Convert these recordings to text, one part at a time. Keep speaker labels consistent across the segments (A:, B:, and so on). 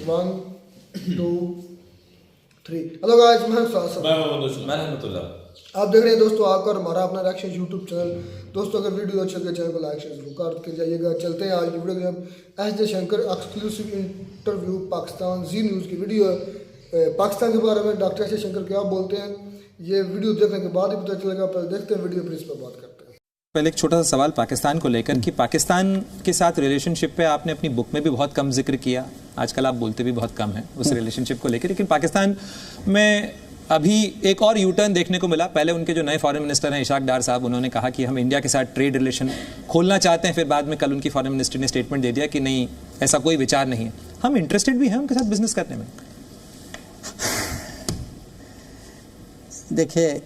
A: One two three. Hello guys, मैं आप देख रहे हैं दोस्तों आकर हमारा अपना रिएक्शन यूट्यूब चैनल। दोस्तों अगर वीडियो अच्छी लगे चैनल को लाइक शेयर जरूर कर जाइएगा। चलते हैं आज की वीडियो में। S Jaishankar exclusive interview Pakistan Zee news की वीडियो है। पाकिस्तान के बारे में डॉक्टर एस जयशंकर क्या बोलते हैं ये वीडियो देखने के बाद ही पता चलेगा। पहले देखते हैं वीडियो, फिर इस पर बात करते हैं।
B: पहले एक छोटा सा सवाल पाकिस्तान को लेकर कि पाकिस्तान के साथ रिलेशनशिप पे आपने अपनी बुक में भी बहुत कम जिक्र किया, आजकल आप बोलते भी बहुत कम है उस रिलेशनशिप को लेकर, लेकिन पाकिस्तान में अभी एक और यू टर्न देखने को मिला। पहले उनके जो नए फॉरेन मिनिस्टर हैं इशाक डार साहब, उन्होंने कहा कि हम इंडिया के साथ ट्रेड रिलेशन खोलना चाहते हैं, फिर बाद में कल उनकी फॉरेन मिनिस्टर ने स्टेटमेंट दे दिया कि नहीं, ऐसा कोई विचार नहीं है। हम इंटरेस्टेड भी हैं उनके साथ बिजनेस करने में।
C: देखिए,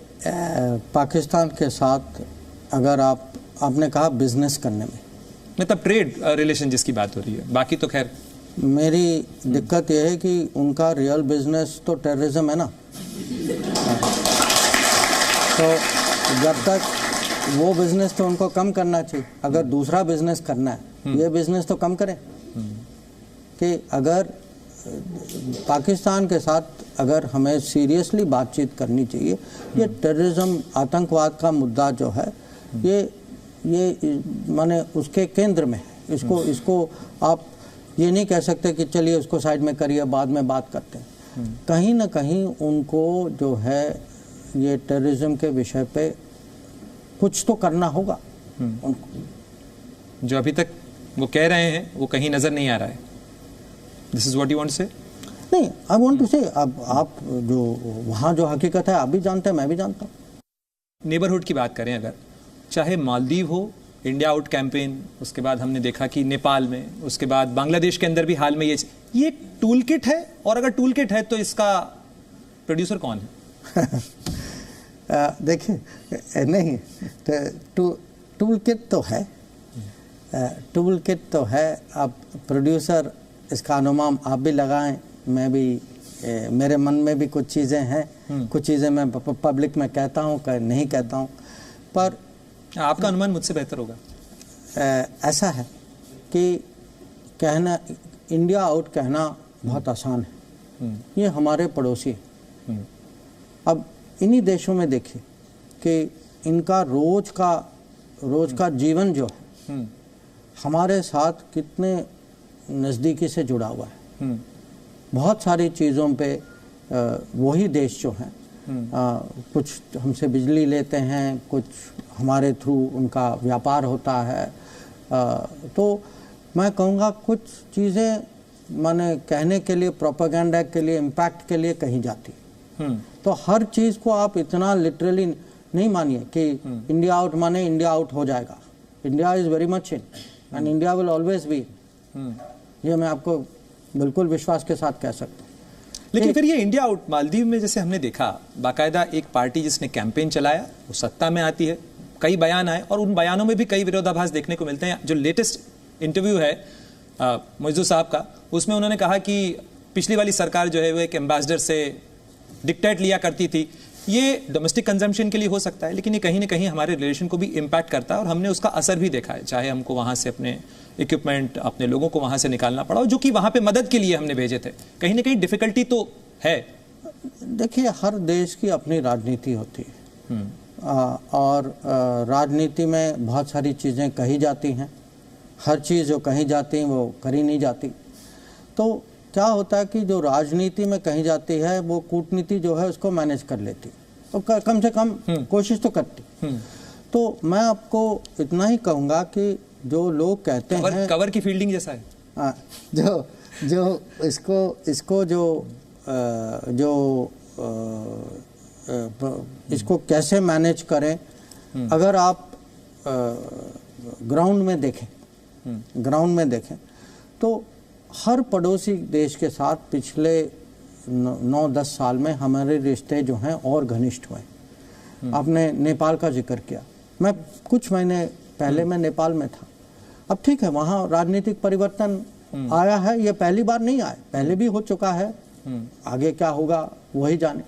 C: पाकिस्तान के साथ अगर आपने कहा बिजनेस करने में,
B: मतलब ट्रेड रिलेशन जिसकी बात हो रही है, बाकी तो खैर
C: मेरी दिक्कत यह है कि उनका रियल बिजनेस तो टेररिज्म है ना। तो जब तक वो बिजनेस तो उनको कम करना चाहिए। अगर दूसरा बिजनेस करना है, ये बिजनेस तो कम करें। कि अगर पाकिस्तान के साथ अगर हमें सीरियसली बातचीत करनी चाहिए, ये टेररिज्म आतंकवाद का मुद्दा जो है ये माने उसके केंद्र में है। इसको आप ये नहीं कह सकते कि चलिए उसको साइड में करिए, बाद में बात करते हैं। कहीं ना कहीं उनको जो है ये टेररिज्म के विषय पे कुछ तो करना होगा।
B: जो अभी तक वो कह रहे हैं वो कहीं नजर नहीं आ रहा है। This is what you want to say?
C: नहीं, आई वांट टू से अब आप जो वहाँ जो हकीकत है आप भी जानते हैं, मैं भी जानता हूँ।
B: नेबरहुड की बात करें अगर, चाहे मालदीव हो, इंडिया आउट कैंपेन, उसके बाद हमने देखा कि नेपाल में, उसके बाद बांग्लादेश के अंदर भी हाल में ये टूल किट है। और अगर टूल किट है तो इसका प्रोड्यूसर कौन है?
C: देखिए, नहीं, टूल किट तो है, टूल किट तो है। अब प्रोड्यूसर इसका अनुमान आप भी लगाएं, मैं भी, मेरे मन में भी कुछ चीज़ें हैं, कुछ चीज़ें मैं पब्लिक में कहता हूँ, नहीं कहता हूँ, पर
B: आपका अनुमान मुझसे बेहतर होगा।
C: ऐसा है कि कहना इंडिया आउट कहना बहुत आसान है। ये हमारे पड़ोसी हैं। अब इन्हीं देशों में देखिए कि इनका रोज का जीवन जो है हमारे साथ कितने नज़दीकी से जुड़ा हुआ है। बहुत सारी चीज़ों पे वही देश जो हैं, कुछ हमसे बिजली लेते हैं, कुछ हमारे थ्रू उनका व्यापार होता है। तो मैं कहूँगा कुछ चीज़ें माने कहने के लिए, प्रोपेगेंडा के लिए, इम्पैक्ट के लिए कही जाती। तो हर चीज़ को आप इतना लिटरली नहीं मानिए कि इंडिया आउट माने इंडिया आउट हो जाएगा। India is very much in and India will always be. ये मैं आपको बिल्कुल विश्वास के साथ कह सकता हूँ।
B: लेकिन फिर ये इंडिया आउट, मालदीव में जैसे हमने देखा, बाकायदा एक पार्टी जिसने कैंपेन चलाया वो सत्ता में आती है, कई बयान आए और उन बयानों में भी कई विरोधाभास देखने को मिलते हैं। जो लेटेस्ट इंटरव्यू है मोइज़्ज़ू साहब का, उसमें उन्होंने कहा कि पिछली वाली सरकार जो है वो एक एम्बेसडर से डिक्टेट लिया करती थी। ये डोमेस्टिक कंजम्पशन के लिए हो सकता है, लेकिन ये कहीं ना कहीं हमारे रिलेशन को भी इम्पैक्ट करता है और हमने उसका असर भी देखा है। चाहे हमको वहाँ से अपने इक्विपमेंट, अपने लोगों को वहाँ से निकालना पड़ा, जो कि वहाँ पे मदद के लिए हमने भेजे थे, कहीं ना कहीं डिफिकल्टी तो है।
C: देखिए, हर देश की अपनी राजनीति होती है और राजनीति में बहुत सारी चीज़ें कही जाती हैं। हर चीज़ जो कही जाती है वो करी नहीं जाती। तो क्या होता है कि जो राजनीति में कही जाती है वो कूटनीति जो है उसको मैनेज कर लेती, तो कम से कम कोशिश तो करती। तो मैं आपको इतना ही कहूँगा कि जो लोग कहते हैं
B: कवर की फील्डिंग जैसा है,
C: जो इसको इसको कैसे मैनेज करें। अगर आप ग्राउंड में देखें तो हर पड़ोसी देश के साथ पिछले 9-10 साल में हमारे रिश्ते जो हैं और घनिष्ठ हुए। आपने नेपाल का जिक्र किया, मैं कुछ महीने पहले मैं नेपाल में था। अब ठीक है, वहाँ राजनीतिक परिवर्तन आया है, ये पहली बार नहीं आया, पहले भी हो चुका है, आगे क्या होगा वही जाने।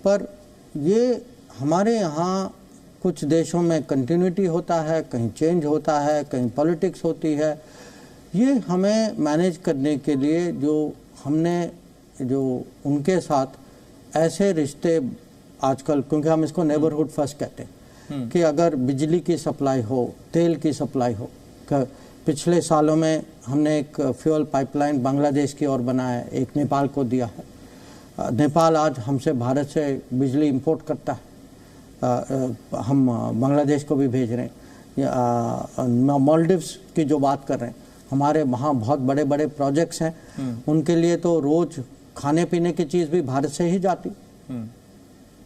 C: पर ये हमारे यहाँ कुछ देशों में कंटिन्यूटी होता है, कहीं चेंज होता है, कहीं पॉलिटिक्स होती है। ये हमें मैनेज करने के लिए जो उनके साथ ऐसे रिश्ते आजकल, क्योंकि हम इसको नेबरहुड फर्स्ट कहते हैं, कि अगर बिजली की सप्लाई हो, तेल की सप्लाई हो, पिछले सालों में हमने एक फ्यूल पाइपलाइन बांग्लादेश की ओर बनाया है, एक नेपाल को दिया है। नेपाल आज हमसे, भारत से बिजली इंपोर्ट करता है, हम बांग्लादेश को भी भेज रहे हैं। मालदीव्स की जो बात कर रहे हैं, हमारे वहाँ बहुत बड़े बड़े प्रोजेक्ट्स हैं, उनके लिए तो रोज खाने पीने की चीज़ भी भारत से ही जाती।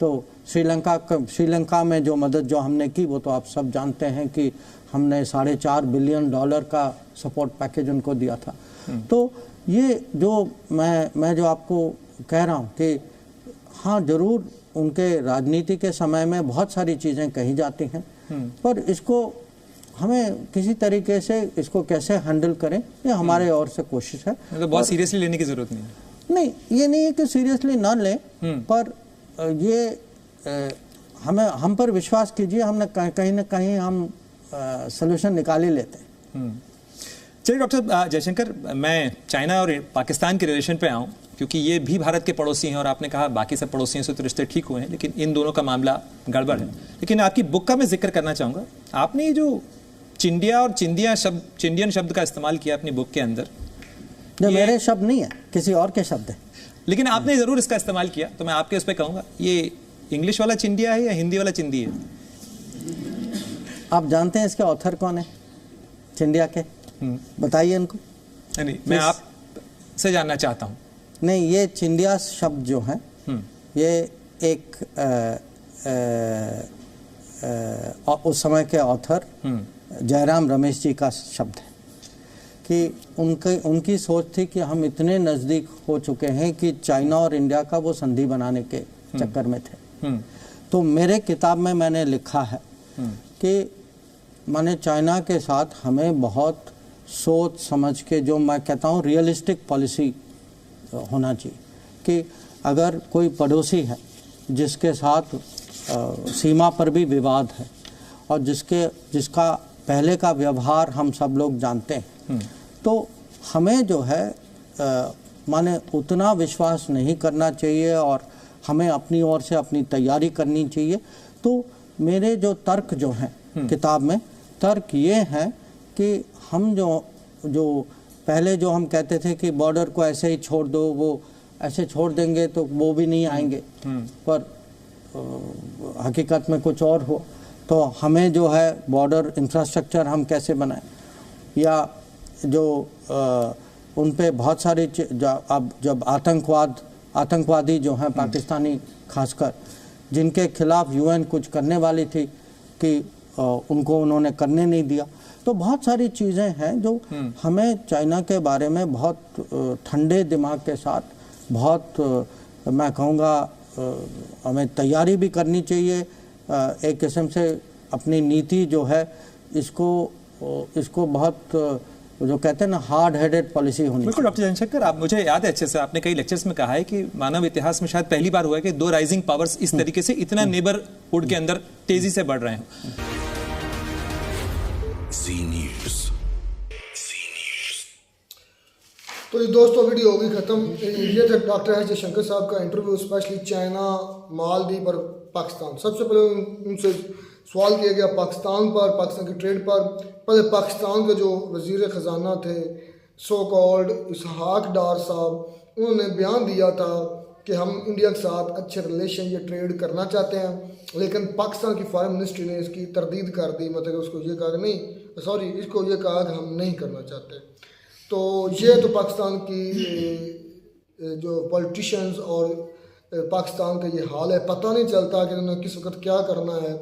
C: तो श्रीलंका में जो मदद जो हमने की वो तो आप सब जानते हैं कि हमने $4.5 बिलियन का सपोर्ट पैकेज उनको दिया था। तो ये जो मैं जो आपको कह रहा हूँ कि हाँ ज़रूर उनके राजनीति के समय में बहुत सारी चीज़ें कही जाती हैं, पर इसको हमें किसी तरीके से इसको कैसे हैंडल करें ये हमारे ओर से कोशिश है।
B: मतलब बहुत सीरियसली लेने की जरूरत नहीं है।
C: नहीं, ये नहीं है कि सीरियसली ना लें, पर ये हम पर विश्वास कीजिए, हमने कहीं ना कहीं हम सोल्यूशन निकाल ही लेते हैं।
B: चलिए डॉक्टर जयशंकर, मैं चाइना और पाकिस्तान के रिलेशन पे आऊँ, क्योंकि ये भी भारत के पड़ोसी हैं और आपने कहा बाकी सब पड़ोसियों से तो रिश्ते ठीक हुए हैं, लेकिन इन दोनों का मामला गड़बड़ है। लेकिन आपकी बुक का मैं जिक्र करना चाहूँगा। आपने ये जो चिंडिया और चिंडियन शब्द का इस्तेमाल किया अपनी बुक के अंदर,
C: जो मेरे शब्द नहीं है, किसी और के शब्द है,
B: लेकिन आपने ज़रूर इसका इस्तेमाल किया, तो मैं आपके उस पर कहूँगा, ये इंग्लिश वाला चिंडिया है या हिंदी वाला चिंदी है?
C: आप जानते हैं इसके ऑथर कौन है चिंडिया के? बताइए इनको।
B: नहीं, मैं आपसे जानना चाहता हूँ।
C: नहीं, ये चिंडिया शब्द जो है ये एक उस समय के ऑथर जयराम रमेश जी का शब्द है कि उनकी सोच थी कि हम इतने नज़दीक हो चुके हैं कि चाइना और इंडिया का वो संधि बनाने के चक्कर में थे। तो मेरे किताब में मैंने लिखा है कि माने चाइना के साथ हमें बहुत सोच समझ के, जो मैं कहता हूँ रियलिस्टिक पॉलिसी होना चाहिए, कि अगर कोई पड़ोसी है जिसके साथ सीमा पर भी विवाद है और जिसका पहले का व्यवहार हम सब लोग जानते हैं, तो हमें जो है माने उतना विश्वास नहीं करना चाहिए और हमें अपनी ओर से अपनी तैयारी करनी चाहिए। तो मेरे जो तर्क जो हैं किताब में, तर्क ये है कि हम जो पहले जो हम कहते थे कि बॉर्डर को ऐसे ही छोड़ दो, वो ऐसे छोड़ देंगे तो वो भी नहीं आएंगे, पर हकीकत में कुछ और हो, तो हमें जो है बॉर्डर इंफ्रास्ट्रक्चर हम कैसे बनाएं, या जो उन पे बहुत सारी अब जब आतंकवादी जो हैं पाकिस्तानी खासकर, जिनके खिलाफ यूएन कुछ करने वाली थी कि उनको उन्होंने करने नहीं दिया। तो बहुत सारी चीज़ें हैं जो हमें चाइना के बारे में बहुत ठंडे दिमाग के साथ, बहुत मैं कहूँगा हमें तैयारी भी करनी चाहिए, एक किस्म से अपनी नीति जो है इसको बहुत जो कहते हैं ना हार्ड हेडेड पॉलिसी होनी।
B: बिल्कुल डॉक्टर जयशंकर, आप, मुझे याद है अच्छे से, आपने कई लेक्चर्स में कहा है कि मानव इतिहास में शायद पहली बार हुआ है कि दो राइजिंग पावर्स इस तरीके से इतना नेबरहुड के अंदर तेजी से बढ़ रहे हैं।
A: तो ये दोस्तों वीडियो होगी खत्म। ये था डॉक्टर एस जयशंकर साहब का इंटरव्यू, स्पेशली चाइना, मालदीव और पाकिस्तान। सबसे पहले उनसे सवाल किया गया पाकिस्तान की ट्रेड पर। पहले पाकिस्तान के जो वज़ीर ख़जाना थे सो कॉल्ड इसहाक डार साहब, उन्होंने बयान दिया था कि हम इंडिया के साथ अच्छे रिलेशन या ट्रेड करना चाहते हैं, लेकिन पाकिस्तान की फॉरेन मिनिस्ट्री ने इसकी तरदीद कर दी, मतलब उसको ये कहा कि इसको ये कहा कि हम नहीं करना चाहते। तो ये तो पाकिस्तान की जो पॉलिटिशियंस और पाकिस्तान का ये हाल है, पता नहीं चलता कि उन्होंने किस वक्त क्या करना है।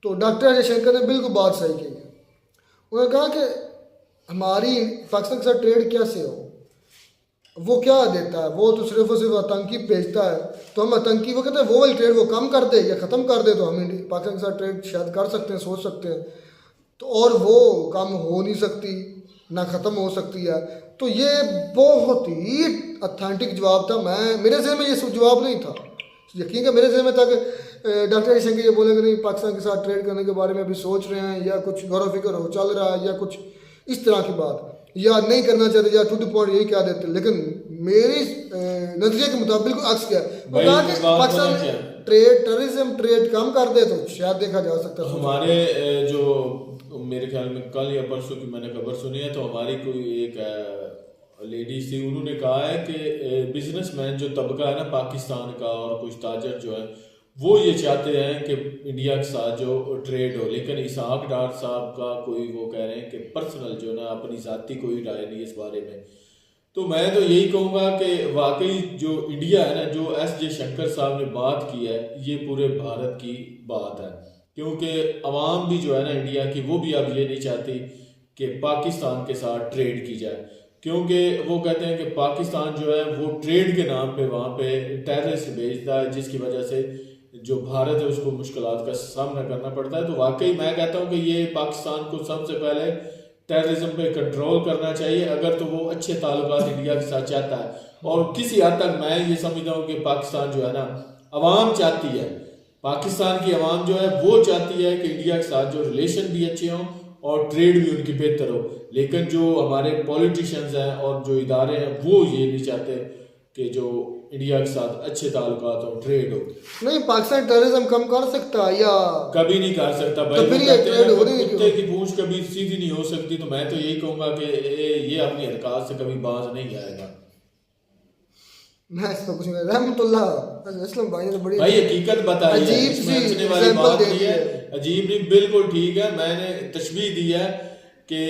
A: तो डॉक्टर जयशंकर ने बिल्कुल बात सही की है। उन्होंने कहा कि हमारी पाकिस्तान के साथ ट्रेड कैसे हो, वो क्या देता है, वो तो सिर्फ और सिर्फ आतंकी भेजता है, तो हम आतंकी, वो कहते हैं वो वाली ट्रेड वो कम कर दे या ख़त्म कर दे, तो हम पाकिस्तान के साथ ट्रेड शायद कर सकते हैं, सोच सकते हैं, तो और वो कम हो नहीं सकती ना ख़त्म हो सकती है। तो ये बहुत ही ऑथेंटिक जवाब था। मेरे ज़हन में ये जवाब नहीं था, यकीन है मेरे ज़हन में था कि डॉक्टर जयशंकर ये बोले कि नहीं पाकिस्तान के साथ ट्रेड करने के बारे में अभी सोच रहे हैं या कुछ गौर व फिक्र हो चल रहा है या कुछ इस तरह की बात। या नहीं करना चाहते या टू द पॉइंट यही कह देते, लेकिन मेरी नजरिए के मुताबिक बिल्कुल अक्स क्या है। वो कहा कि पाकिस्तान ट्रेड टेररिज्म ट्रेड कम कर दे तो शायद देखा जा सकता है।
D: हमारे जो मेरे ख्याल में कल या परसों की मैंने खबर सुनी है, तो हमारी कोई एक लेडीज थी, उन्होंने कहा है कि बिजनेसमैन जो तबका है ना पाकिस्तान का और कुछ ताजर जो है वो ये चाहते हैं कि इंडिया के साथ जो ट्रेड हो, लेकिन इसहाक डार साहब का कोई वो कह रहे हैं कि पर्सनल जो ना अपनी ज़ाती कोई राय नहीं इस बारे में। तो मैं तो यही कहूँगा कि वाकई जो इंडिया है ना, जो एस जयशंकर साहब ने बात की है, ये पूरे भारत की बात है, क्योंकि अवाम भी जो है ना इंडिया की, वो भी अब ये नहीं चाहती कि पाकिस्तान के साथ ट्रेड की जाए, क्योंकि वो कहते हैं कि पाकिस्तान जो है वो ट्रेड के नाम पे वहाँ पे टेररिस्ट भेजता है, जिसकी वजह से जो भारत है उसको मुश्किलात का सामना करना पड़ता है। तो वाकई मैं कहता हूँ कि ये पाकिस्तान को सबसे पहले टेररिज्म पे कंट्रोल करना चाहिए, अगर तो वो अच्छे ताल्लुकात इंडिया के साथ चाहता है। और किसी हद तक मैं ये समझता हूँ कि पाकिस्तान जो है ना, अवाम चाहती है, पाकिस्तान की अवाम जो है वो चाहती है कि इंडिया के साथ जो रिलेशन भी अच्छे हों और ट्रेड भी उनकी बेहतर हो, लेकिन जो हमारे पॉलिटिशियंस हैं और जो इदारे हैं वो ये नहीं चाहते कि जो इंडिया के साथ अच्छे ताल्लुकात हो, ट्रेड हो।
A: नहीं, पाकिस्तान टेररिज्म कम कर सकता या
D: कभी नहीं कर सकता भाई।
A: तो फिर ये ट्रेड हो रही है,
D: कुत्ते की पूंछ कभी सीधी नहीं हो सकती। तो मैं तो यही कहूंगा कि ये अपनी हरकत से कभी बाज नहीं आएगा।
A: मैं इस पर कुछ नहीं, रहमतुल्लाह असलम भाई ने बड़ी
D: भाई हकीकत बताई है,
A: अजीब
D: इसमें
A: सी
D: हंसने वाली
A: एग्जांपल
D: बात
A: दे
D: नहीं
A: दी
D: है,
A: है।
D: अजीब नहीं, बिल्कुल ठीक है। मैंने तशबीह दी है कि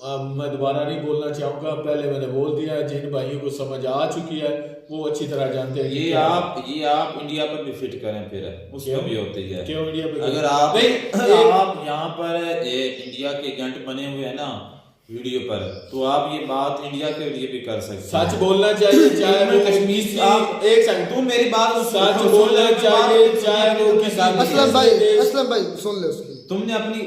D: मैं दोबारा नहीं बोलना चाहूंगा, पहले मैंने बोल दिया। जिन भाइयों को समझ आ चुकी है वो अच्छी तरह जानते हैं।
E: ये आप इंडिया पर भी फिट करें, फिर उसमें भी होती है।
D: क्यों इंडिया पे?
E: अगर आप आप यहाँ पर इंडिया के एजेंट बने हुए हैं ना वीडियो पर, तो आप ये बात इंडिया के लिए भी कर सकते हैं।
D: सच बोलना चाहिए, चाहे वो
E: कश्मीर
D: किसी,
E: आप
D: एक सेकंड,
E: तुम मेरी बात
D: सच बोलना चाहिए, चाहे वो किसी
A: असलम भाई सुन ले उसकी।
E: तुमने अपनी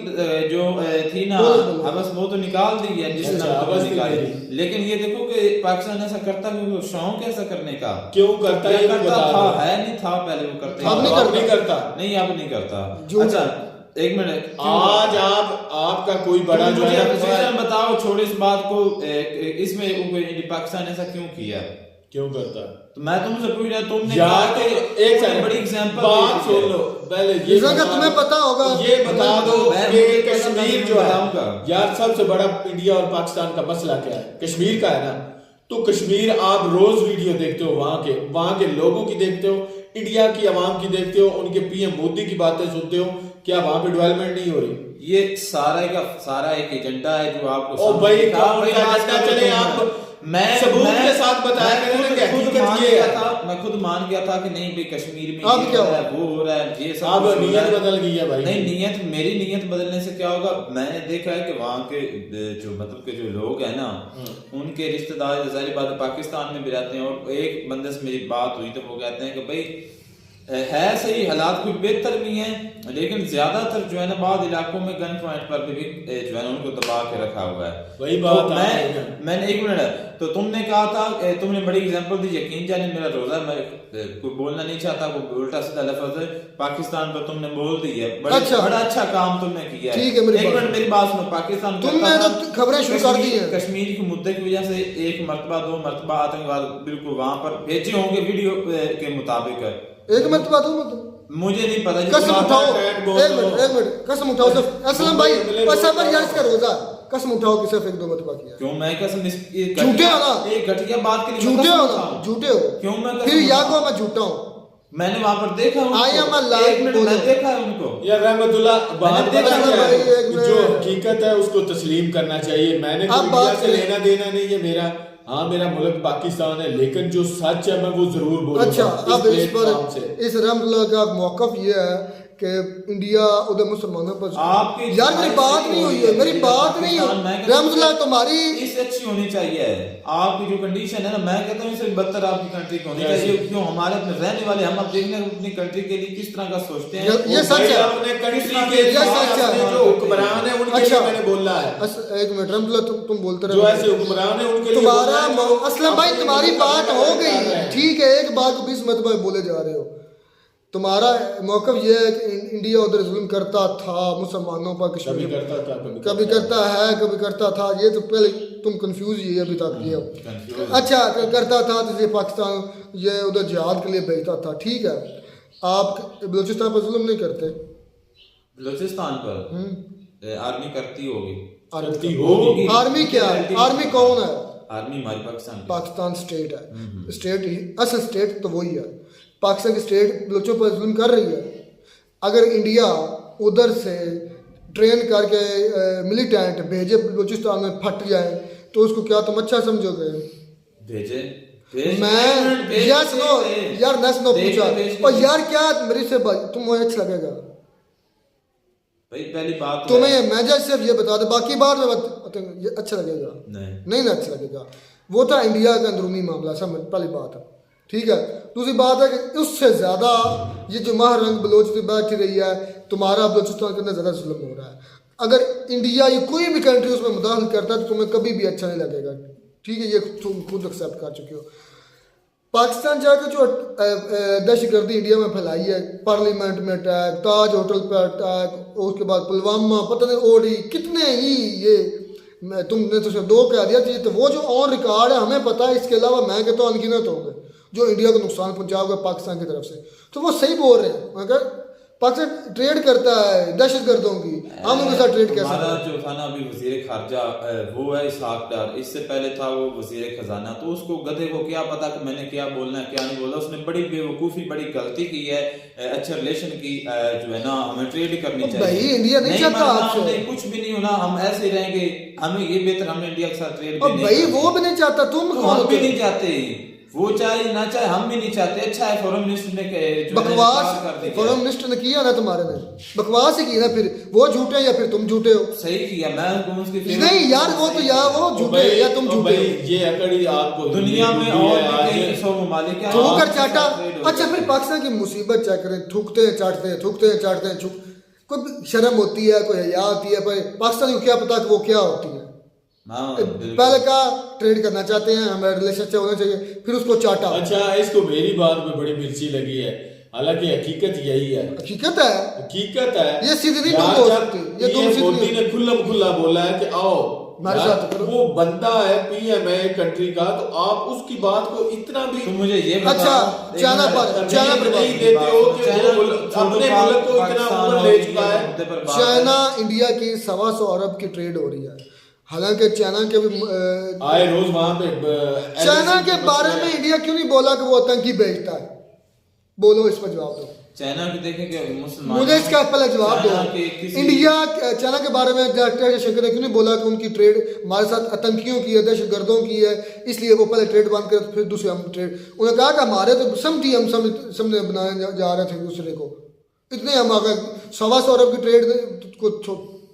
E: जो थी ना हवस वो तो निकाल दी है, जिस
D: अच्छा,
E: तरह
D: हवस
E: तुमने निकाली,
D: निकाली।
E: लेकिन ये देखो कि पाकिस्तान ऐसा करता क्योंकि शौक है ऐसा करने का।
D: क्यों करता है?
E: करता था, है नहीं था पहले वो करते
A: अब नहीं
D: करता।
E: नहीं अब नहीं करता।
A: जो
E: अच्छा एक मिनट,
D: आज आपका कोई बड़ा जो है
E: पोजीशन बताओ, छोड़ो इस बात को। इसमें पाकिस्तान ऐसा क्यों किया,
D: क्यों करता?
E: तो मैं तुमसे पूछ रहा, तुमने
D: यार
E: कहा
D: तो
E: कि
D: एक सेकंड,
E: बड़ी एग्जांपल
D: बात सुन लो पहले। ये
A: अगर तुम्हें पता होगा
D: ये बता दो
E: मैं
D: कि
E: मुझे
D: कश्मीर जो है
E: बताऊंगा।
D: यार, सबसे बड़ा इंडिया और पाकिस्तान का मसला क्या है? कश्मीर का है ना। तो कश्मीर आप रोज वीडियो देखते हो, वहां के लोगों की देखते हो, इंडिया की आवाम की देखते हो, उनके पीएम मोदी की बातें सुनते हो, क्या वहां पे डेवलपमेंट नहीं हो रही?
E: ये सारा एक एजेंडा है जो आपको।
D: ओ भाई चले आप
E: मैं
D: सबूत के साथ बताया करें कि हकीकत ये है।
E: मैं खुद मान गया था कि नहीं भाई कश्मीर में
A: अब क्या हो रहा है,
E: वो हो रहा है, ये सब
D: अब नीयत बदल गई है भाई।
E: नहीं, नीयत मेरी नीयत बदलने से क्या होगा? मैंने देखा है कि वहाँ के जो मतलब के जो लोग हैं ना, उनके रिश्तेदार ज़ाहिर बात है पाकिस्तान में भी रहते हैं। और एक बंदे से मेरी बात हुई तो वो कहते हैं कि भाई है सही, हालात कुछ बेहतर भी हैं, लेकिन ज्यादातर जो है ना बाद इलाकों में गन पॉइंट पर भी जो है ना उनको दबा के रखा हुआ है।
D: वही बात
E: तो
D: है।
E: मैंने एक मिनट, तो तुमने कहा था, तुमने बड़ी एग्जांपल दी, यकीन जाने मेरा रोजा, मैं कोई बोलना नहीं चाहता, वो उल्टा सीधा लफ्ज है पाकिस्तान पर तुमने बोल दी है। बड़ा अच्छा काम तुमने किया है।
A: ठीक है,
E: एक मिनट मेरी बात सुनो। पाकिस्तान
A: तुमने तो खबरें शुरू कर दी है।
E: कश्मीर के मुद्दे की वजह से एक मरतबा दो मरतबा आतंकवाद बिल्कुल वहां पर भेजे होंगे वीडियो के मुताबिक।
A: एक मरतबा दो मतलब
E: मुझे नहीं पता।
A: कसम उठाओ, एक मिनट कसम उठाओ सिर्फ। असलम भाई सबर यार इसका रोजा, कसम उठाओ कि सिर्फ एक दो मरतबा किया।
E: क्यों मैं कसम
A: झूठे हो ना,
E: एक घटिया बात के लिए
A: झूठे हो ना, झूठे हो।
E: क्यों मैं
A: फिर या को मैं झूठा हूँ।
E: मैंने वहां पर देखा
A: एक
E: मिनट मैं देखा है उनको।
D: यार रहमतुल्लाह, बात
E: देखा
D: जो हकीकत है उसको तस्लीम करना चाहिए। मैंने तो इंडिया से लेना देना नहीं है मेरा। हाँ, मेरा मुल्क पाकिस्तान है, लेकिन जो सच है मैं वो जरूर बोलूंगा।
A: अच्छा, अब इस पर इस रहमतुल्लाह का मौक़िफ़ ये है कि इंडिया उधर मुसलमानों पर
E: आपकी
A: यार मेरी बात नहीं हुई है, मेरी बात नहीं हुई रहमतुल्लाह तुम्हारी
E: इससे अच्छी होनी चाहिए। आपकी जो कंडीशन है ना, मैं कहता हूँ इससे बदतर आपकी कंट्री की होनी चाहिए। क्यों हमारे अपने रहने वाले, हम अब देखने अपनी कंट्री के लिए किस तरह का सोचते हैं।
A: ये सच है,
D: अपने कंट्री के जो हुक्मरान है उनके लिए मैंने बोला है।
A: एक मिनट रहमतुल्लाह तुम बोलते रहो।
D: जो ऐसे हुक्मरान है उनके लिए
A: तुम्हारा असलम भाई तुम्हारी बात हो गई, ठीक है, एक बात को 20 मरतबा बोले जा रहे हो। तुम्हारा मौक़िफ़ ये है कि इंडिया उधर जुल्म करता था मुसलमानों पर, कश्मीर
D: कभी करता था,
A: कभी करता है, कभी करता था। ये तो पहले तुम कंफ्यूज ही है अभी तक ये
E: confused।
A: अच्छा करता था तो ये पाकिस्तान ये उधर जिहाद के लिए भेजता था, ठीक है, आप बलूचिस्तान पर जुल्म नहीं करते?
E: बलूचिस्तान पर आर्मी करती होगी।
D: करती होगी।
A: आर्मी क्या है? आर्मी कौन है?
E: आर्मी हमारी पाकिस्तान की।
A: पाकिस्तान स्टेट है, स्टेट ही असल स्टेट तो वही है। पाकिस्तान की स्टेट बलूचों पर जुल्म कर रही है। अगर इंडिया उधर से ट्रेन करके मिलिटेंट भेजे बलूचिस्तान में फट जाए तो उसको क्या तुम अच्छा समझोगे?
E: भेजे
A: मैं यार सुनो यार, मैं सुनो पूछा और यार क्या मेरे से तुम्हें अच्छा लगेगा?
E: भाई पहली बात
A: तुम्हें मैं जस्ट सिर्फ ये बता दे, बाकी बात में ये अच्छा लगेगा नहीं ना अच्छा लगेगा। वो था इंडिया का अंदरूनी मामला, समझ पहली बात है, ठीक है। दूसरी बात है कि उससे ज़्यादा ये जो महारंग बलोच की बैठी रही है, तुम्हारा बलूचिस्तान के अंदर ज़्यादा जुल्म हो रहा है। अगर इंडिया या कोई भी कंट्री उसमें मुदाखल करता है तो तुम्हें कभी भी अच्छा नहीं लगेगा, ठीक है, ये तुम खुद एक्सेप्ट कर चुके हो। पाकिस्तान जाकर जो दहशतगर्दी इंडिया में फैलाई है, पार्लियामेंट में अटैक, ताज होटल पर अटैक, उसके बाद पुलवामा, पता नहीं ओडी, कितने ही ये तुमने तो सिर्फ 2 कह दिया थी, तो वो जो ऑन रिकॉर्ड है हमें पता है, इसके अलावा मैं कहता हूँ अनगिनत होंगे जो इंडिया को नुकसान पहुंचाओगे पाकिस्तान की तरफ से। तो वो सही बोल रहे हैं, मगर पाकिस्तान ट्रेड करता है दहशतगर्दों की, हम उनके साथ ट्रेड कैसे?
E: हमारा जो था ना अभी वजीर खारजा वो है इसहाक डार, इससे पहले था वो वजीर खजाना। तो उसको गधे को क्या पता कि मैंने क्या बोलना है क्या नहीं बोला। उसने बड़ी बेवकूफ़ी बड़ी गलती की है। अच्छे रिलेशन की जो है ना हमें ट्रेड करनी चाहिए।
A: भाई इंडिया नहीं चाहता आपसे,
E: कुछ भी नहीं होना, हम ऐसे ही रहेंगे, हमें ये बेहतर, हमें इंडिया के साथ ट्रेड
A: भाई वो भी नहीं चाहता, तुम
E: हम भी नहीं चाहते, वो चाहे ना चाहे हम भी नहीं चाहते। अच्छा है फॉरेन मिनिस्टर ने
A: बकवास, फॉरेन मिनिस्टर ने किया ना तुम्हारे में, बकवास ही की ना, फिर वो झूठे या फिर तुम झूठे हो?
E: सही किया, मैं उसकी
A: नहीं यार, वो तो या वो झूठे या तुम झूठे हो।
D: ये अकड़ी आपको
E: दुनिया में और कई 100 ममालिक हैं
A: थूक कर चाटा। अच्छा फिर पाकिस्तान की मुसीबत चेक करें, थूकते हैं चाटते हैं, थूकते हैं चाटते हैं, कोई शर्म होती है, कोई हया होती है? पर पाकिस्तान को क्या पता कि वो क्या होती है? पहले का ट्रेड करना चाहते हैं, हमारे रिलेशन अच्छे होने चाहिए, फिर उसको चाटा।
D: अच्छा इसको मेरी बात में बड़ी मिर्ची लगी है, हालांकि हकीकत यही है,
A: हकीकत है,
D: हकीकत है।
A: ये सीधी नहीं हो सकती, ये तुम
D: मोदी ने खुल्लम खुल्ला बोला है कि आओ
A: हमारे साथ करो।
D: वो बंदा है पीएम है कंट्री का, तो आप उसकी बात को इतना भी
E: तो मुझे ये
A: अच्छा चाइना पर
D: नहीं देते हो कि अपने मुल्क को इतना ऊपर ले चुका है।
A: चाइना इंडिया की 125 अरब की ट्रेड हो रही है, हालांकि चाइना के भी
D: आए रोज वहां पे
A: चाइना के बारे में इंडिया क्यों नहीं बोला कि वो आतंकी भेजता है? बोलो इस पर जवाब दो।
E: चाइना के देखें कि मुसलमान,
A: मुझे इसका पहले जवाब दो। इंडिया चाइना के बारे में डॉक्टर जयशंकर ने क्यों नहीं बोला कि उनकी ट्रेड हमारे साथ आतंकियों की है, दहशतगर्दों की है, इसलिए वो पहले ट्रेड बंद कर फिर दूसरे हम ट्रेड। उन्होंने कहा कि हमारे तो समझी हम समझे बनाने जा रहे थे दूसरे को, इतने हम अगर 125 अरब की ट्रेड को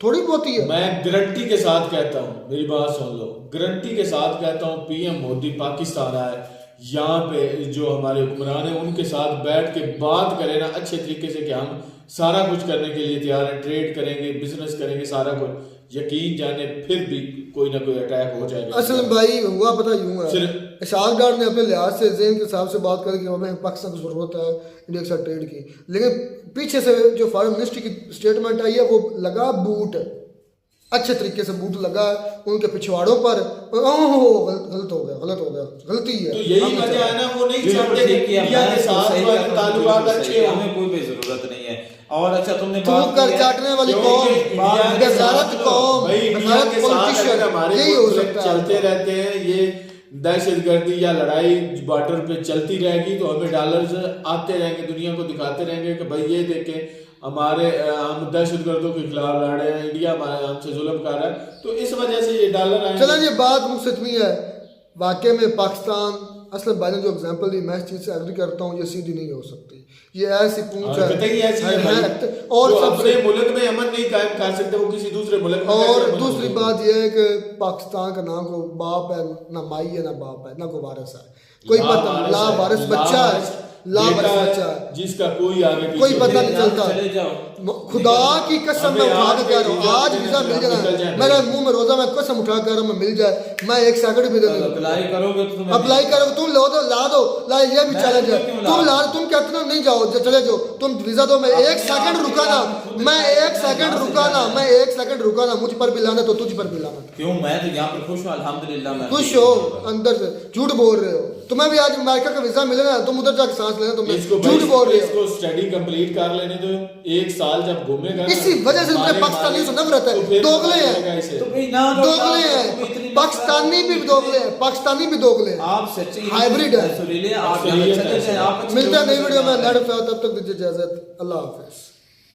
A: थोड़ी बहुत ही है।
D: मैं गारंटी के साथ कहता हूँ, मेरी बात सुन लो, गारंटी के साथ कहता हूँ, पीएम मोदी पाकिस्तान आए, यहाँ पे जो हमारे हुक्मरान है उनके साथ बैठ के बात करें ना अच्छे तरीके से कि हम सारा कुछ करने के लिए तैयार हैं, ट्रेड करेंगे, बिजनेस करेंगे, सारा कुछ, यकीन जाने फिर भी कोई ना कोई अटैक हो जाएगा।
A: असल भाई हुआ पता यूं है, इसहाक डार ने अपने लिहाज से ज़हन के हिसाब से बात करी कि हमें पाकिस्तान की ज़रूरत है इंडिया के साथ ट्रेड की, लेकिन पीछे से जो फॉरेन मिनिस्ट्री की स्टेटमेंट आई है वो लगा बूट, अच्छे तरीके से बूट लगा उनके पिछवाड़ों पर। गलत हो गया, गलती है।
D: तो यही वजह है ना, वो नहीं चाहते कि इंडिया के साथ ताल्लुकात अच्छे हो,
E: हमें कोई भी जरूरत नहीं है। और अच्छा तुमने
A: बात कर चाटने वाली कौम, बेगैरत कौम, बेगैरत पॉलिटिशियन, यही हो सकता है।
D: चलते रहते हैं ये दहशतगर्दी या लड़ाई बॉर्डर पे चलती रहेगी तो हमें डॉलर्स आते रहेंगे, दुनिया को दिखाते रहेंगे कि भाई ये देखें हमारे हम दहशतगर्दों के खिलाफ लड़ रहे हैं, इंडिया हमसे जुल्म कर रहा है, तो इस वजह से ये डॉलर आए।
A: चलो ये बात मुझसे इतनी है, वाकई में पाकिस्तान असल भाई ने जो एग्जांपल दी मैं इस चीज़ से एग्री करता हूँ, ये सीधी नहीं हो सकती, ये ऐसी पूंछ है और
D: सबसे मुल्क में अमन नहीं कायम कर सकते वो किसी दूसरे मुल्क में।
A: और दूसरी बात यह है कि पाकिस्तान का ना कोई बाप है, ना माई है, ना बाप है, ना कोई वारिस है, कोई पता लावारिस बच्चा है, लावारिस बच्चा है
D: जिसका कोई आगे
A: कोई पता नहीं चलता।
E: चले जाओ
A: खुदा की कसम मैं उठा के कह रहा हूँ, आज वीजा मिल जाना, मेरे मुंह में रोजा, मैं कसम उठा कर मैं मिल जाए, मैं 1 सेकंड भी दे दूँ।
E: अप्लाई करोगे तो तुम्हें
A: अप्लाई करोगे, तुम ला दो, ये भी चैलेंज है। तुम कहते हो नहीं जाओ, चले जाओ, तुम वीजा दो, मैं 1 सेकंड रुका ना, मैं 1 सेकंड रुका ना, मुझ पर भी लाना तो तुझ पर भी लाना।
E: क्यों, मैं तो यहाँ पर खुश हूँ अल्हम्दुलिल्लाह। मैं
A: खुश हो अंदर से, झूठ बोल रहे हो। तुम्हें भी आज अमेरिका का वीजा मिलेगा, तुम उधर जाके सांस लेना, तुम झूठ बोल रहे हो।
D: इसको स्टडी कंप्लीट कर लेने दो, 1 साल जब घूमेगा,
A: इसी वजह से तुम्हें पाकिस्तानी से नफरत है, दोगले हैं, दोगले हैं, पाकिस्तानी भी दोगले हैं, पाकिस्तानी भी दोगले हैं,
E: आप सच्ची
A: हाइब्रिड है।
E: आप चले जाएं, आप
A: मिलते हैं नई वीडियो में, लड़ पे, तब तक दीजिए इजाजत, अल्लाह हाफिज।